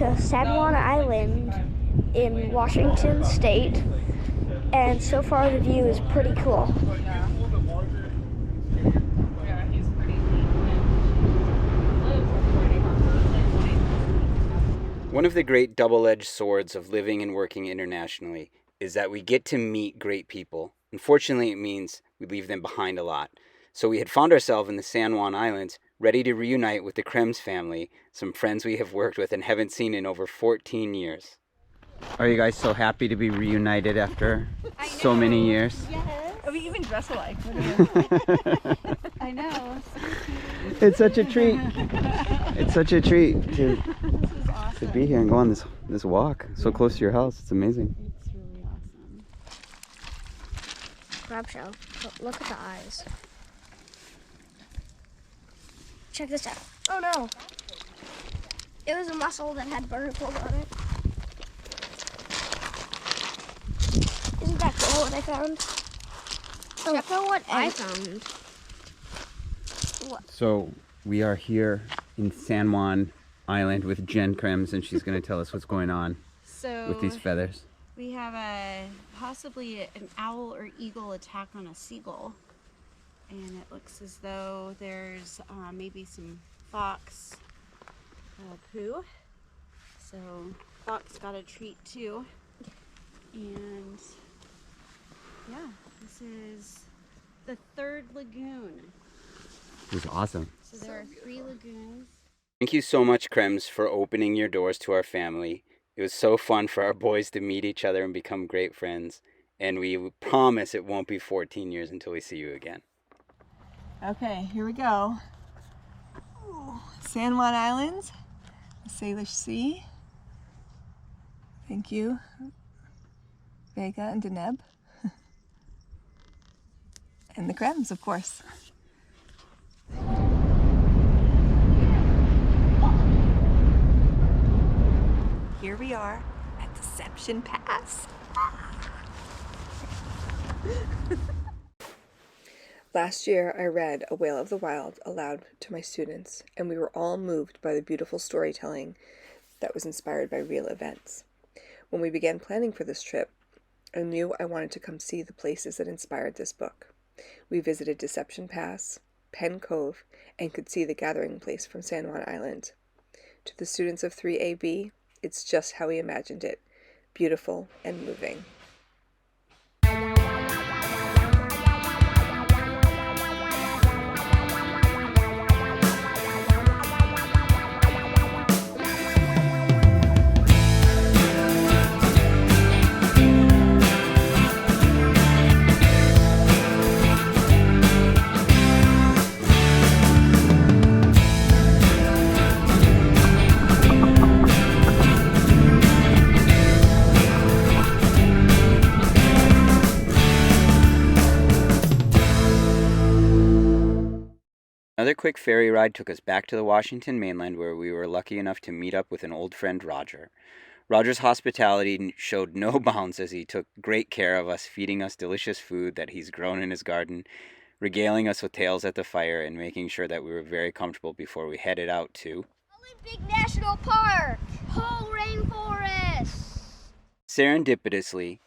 to San Juan Island in Washington State, and so far the view is pretty cool. One of the great double-edged swords of living and working internationally is that we get to meet great people. Unfortunately, it means we leave them behind a lot. So we had found ourselves in the San Juan Islands, ready to reunite with the Krems family, some friends we have worked with and haven't seen in over 14 years. Are you guys so happy to be reunited after so many years? Yes. We even dress alike. I know. It's such a treat. It's such a treat to Awesome. be here and go on this walk so close to your house. It's amazing. It's really awesome. Grab shell. Look at the eyes. Check this out. Oh no. It was a mussel that had barnacles on it. Isn't that cool what I found? Check out what I found. What? So we are here in San Juan Island with Jen Krems, and she's going to tell us what's going on with these feathers. We have possibly an owl or eagle attack on a seagull, and it looks as though there's maybe some fox poo. So fox got a treat too, and yeah, this is the third lagoon. It was awesome. So there are 3 lagoons. Thank you so much, Krems, for opening your doors to our family. It was so fun for our boys to meet each other and become great friends. And we promise it won't be 14 years until we see you again. Okay, here we go. Ooh, San Juan Islands, the Salish Sea. Thank you, Vega and Deneb. And the Krems, of course. Here we are at Deception Pass. Last year, I read A Whale of the Wild aloud to my students, and we were all moved by the beautiful storytelling that was inspired by real events. When we began planning for this trip, I knew I wanted to come see the places that inspired this book. We visited Deception Pass, Penn Cove, and could see the gathering place from San Juan Island. To the students of 3AB, it's just how we imagined it, beautiful and moving. Another quick ferry ride took us back to the Washington mainland, where we were lucky enough to meet up with an old friend, Roger. Roger's hospitality showed no bounds as he took great care of us, feeding us delicious food that he's grown in his garden, regaling us with tales at the fire, and making sure that we were very comfortable before we headed out to Olympic National Park, whole rainforest. Serendipitously,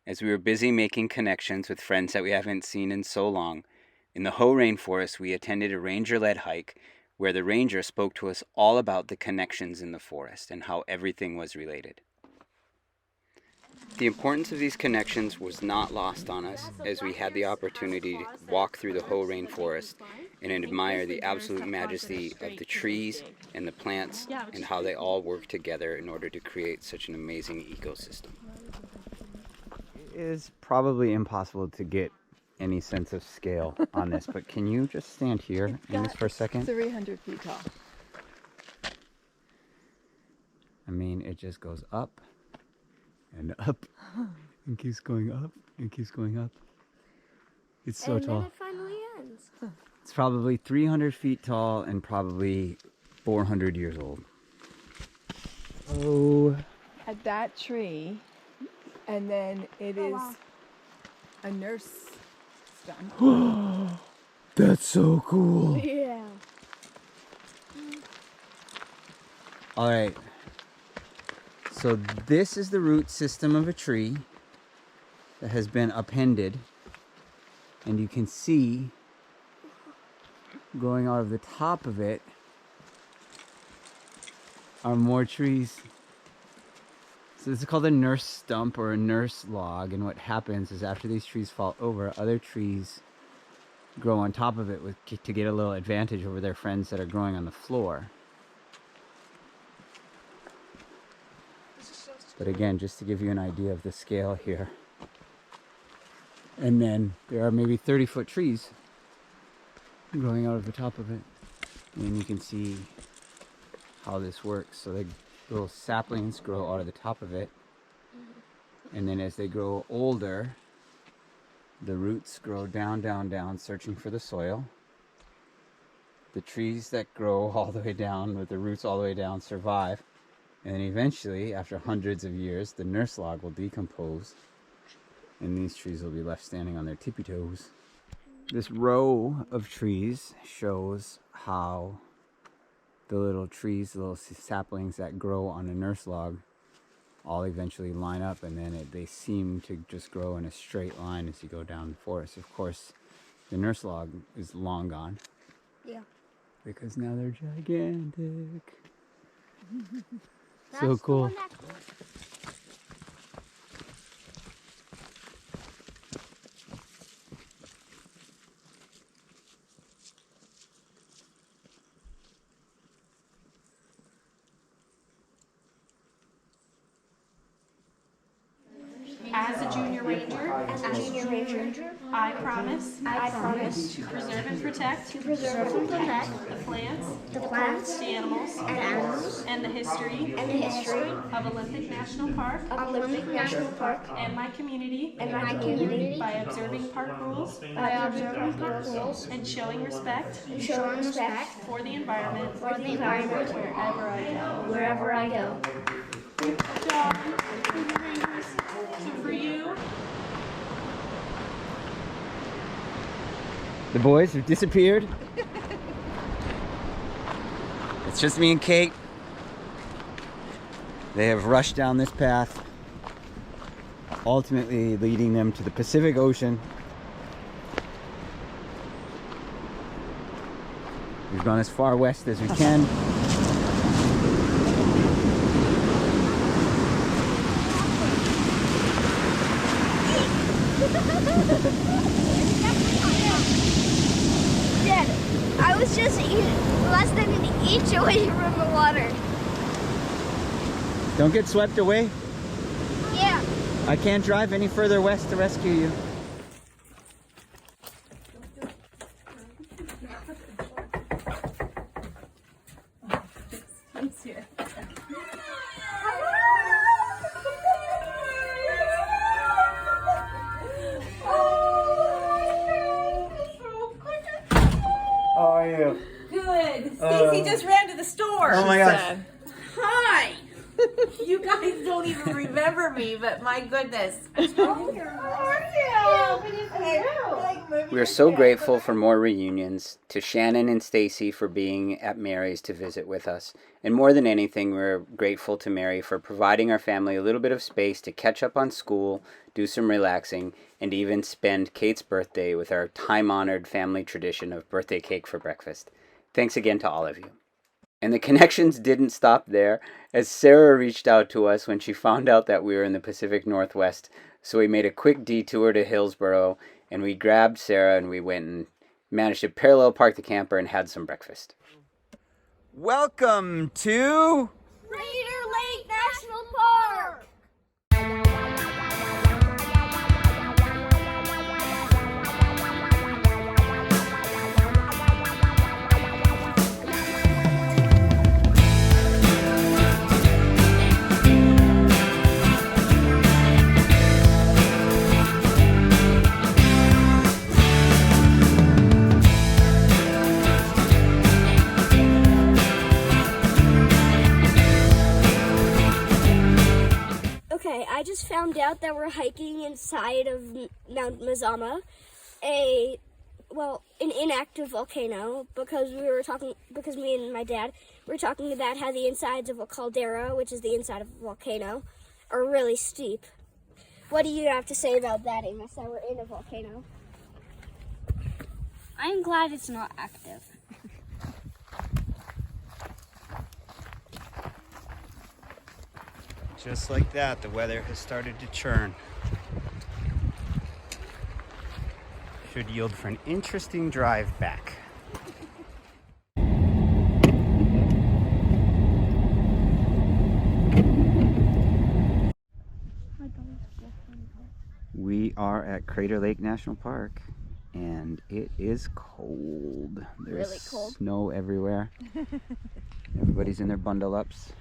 as we were busy making connections with friends that we haven't seen in so long, in the Hoh Rainforest, we attended a ranger-led hike where the ranger spoke to us all about the connections in the forest and how everything was related. The importance of these connections was not lost on us as we had the opportunity to walk through the Hoh Rainforest and admire the absolute majesty of the trees and the plants and how they all work together in order to create such an amazing ecosystem. It is probably impossible to get any sense of scale on this, but can you just stand here in this for a second? 300 feet tall. I mean, it just goes up and up and keeps going up and keeps going up. It's so tall. And then it finally ends. It's probably 300 feet tall and probably 400 years old. Oh. At that tree, and then it is wow. a nurse stump. That's so cool. Yeah. All right. So this is the root system of a tree that has been appended, and you can see growing out of the top of it are more trees. So this is called a nurse stump or a nurse log, and what happens is after these trees fall over, other trees grow on top of it to get a little advantage over their friends that are growing on the floor. But again, just to give you an idea of the scale here. And then there are maybe 30-foot trees growing out of the top of it. And then you can see how this works. So the little saplings grow out of the top of it. And then as they grow older, the roots grow down, down, down, searching for the soil. The trees that grow all the way down with the roots all the way down survive. And then eventually, after hundreds of years, the nurse log will decompose and these trees will be left standing on their tippy toes. This row of trees shows how the little trees, the little saplings that grow on a nurse log all eventually line up, and then they seem to just grow in a straight line as you go down the forest. Of course, the nurse log is long gone. Yeah. Because now they're gigantic. That's So cool. the one that grows. As a junior ranger, I promise to preserve and protect the plants, the animals, and the history of Olympic National Park and my community by observing park rules and showing respect for the environment wherever I go. Good job. So for you, The boys have disappeared. It's just me and Kate. They have rushed down this path, ultimately leading them to the Pacific Ocean. We've gone as far west as we can. Dad, I was just less than an inch away from the water. Don't get swept away. Yeah. I can't drive any further west to rescue you. How are you? Good. Stacy just ran to the store. Oh my she gosh. said. Hi. You guys don't even remember me, but my goodness. We are so grateful for more reunions, to Shannon and Stacy for being at Mary's to visit with us. And more than anything, we're grateful to Mary for providing our family a little bit of space to catch up on school, do some relaxing, and even spend Kate's birthday with our time-honored family tradition of birthday cake for breakfast. Thanks again to all of you. And the connections didn't stop there, as Sarah reached out to us when she found out that we were in the Pacific Northwest. So we made a quick detour to Hillsboro, and we grabbed Sarah and we went and managed to parallel park the camper and had some breakfast. Welcome to Crater Lake National Park. Okay, I just found out that we're hiking inside of Mount Mazama, a an inactive volcano, because me and my dad were talking about how the insides of a caldera, which is the inside of a volcano, are really steep. What do you have to say about that, Amos, that we're in a volcano? I'm glad it's not active. Just like that, the weather has started to churn. Should yield for an interesting drive back. We are at Crater Lake National Park, and it is cold. There's Really cold. snow everywhere. Everybody's in their bundle ups.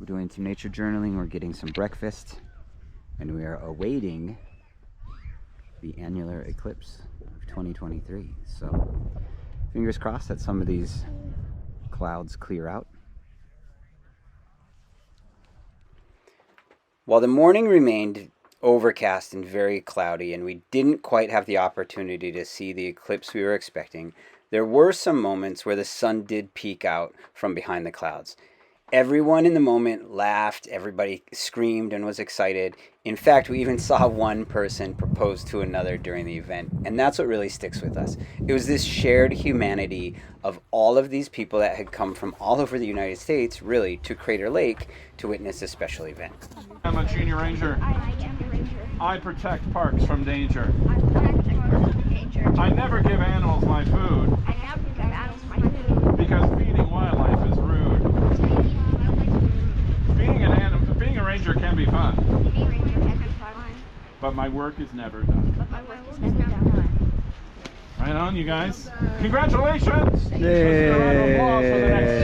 We're doing some nature journaling, we're getting some breakfast, and we are awaiting the annular eclipse of 2023. So fingers crossed that some of these clouds clear out. While the morning remained overcast and very cloudy, and we didn't quite have the opportunity to see the eclipse we were expecting, there were some moments where the sun did peek out from behind the clouds. Everyone in the moment laughed, everybody screamed and was excited. In fact, we even saw one person propose to another during the event, and that's what really sticks with us. It was this shared humanity of all of these people that had come from all over the United States, really, to Crater Lake to witness a special event. I'm a junior ranger. I protect parks from danger. I never give animals my food because feeding wildlife is rude. Being a ranger can be fun, but my work is never done. Right on, you guys. Congratulations! Let's give a round of applause for the next